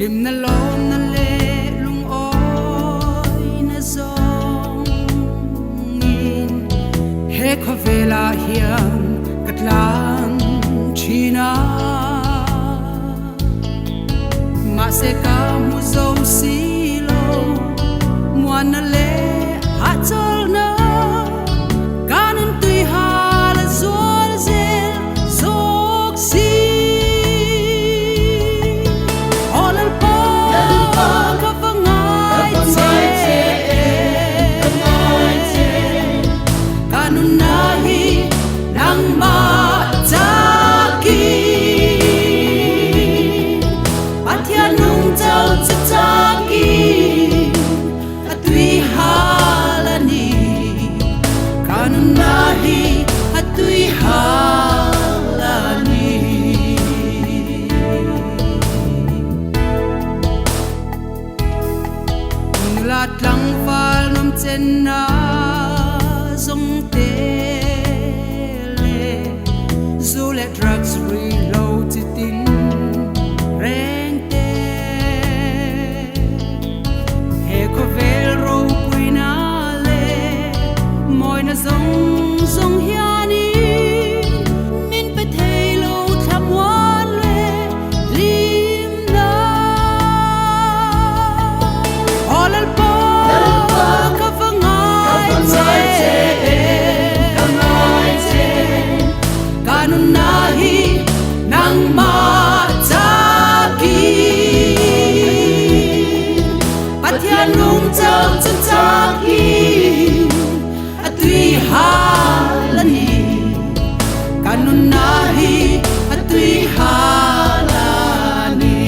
Hlimna Lawmna le Lungawina zong in he khovela hiam katlang china ma se ka mu zo silo muana le hatol na kanan tui hala zol zel zok si olal pa ka vangai te kanun nahi nang ma taki pathian nung tau taki atui halani kanun nahi atui halani nulat lang fal nom chen na zong te le zule drugs reloaded in reng te he ko vel ro puina le moi na zong zong hiani min pe thei lo tham wan le Hlimna olal pa ka vangai te kanun nahi nang ma taki pathian nung tau taki atui halani kanun nahi atui halani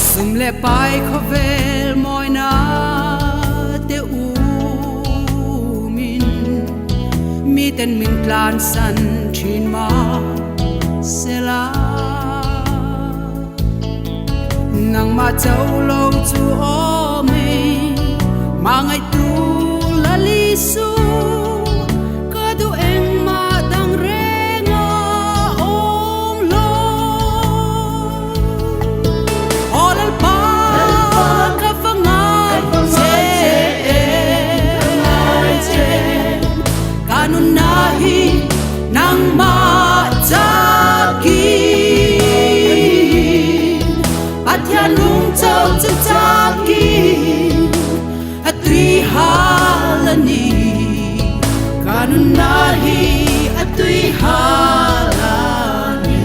sumle pai khovel moina te min mi ten min tlan san chin ma sela nang ma chau lo chu o me ma ngai tu la li su ka du eng ma dang re nga ong lo olal pa ka vangai te kanun nahi nang ma taki pathian nung tau taki atui halani kanun nahi atui halani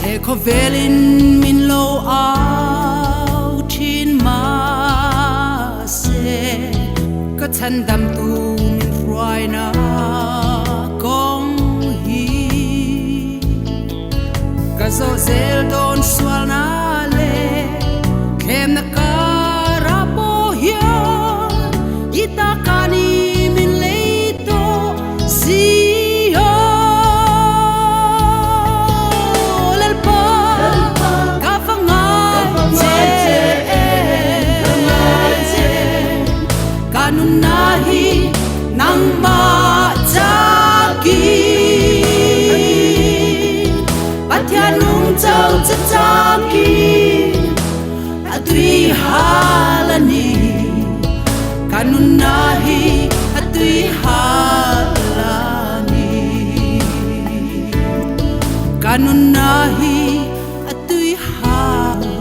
he khovelin min lo au chin ma se ka chan dam tu min ruai na kong hi ka zo zel don swal na le kem na kara po hian ita kani min leito si olal pa ka vangai te kanun nahi nang ma taki pathian nung tau taki atui halani kanun nahi atui halani kanun nahi atui halani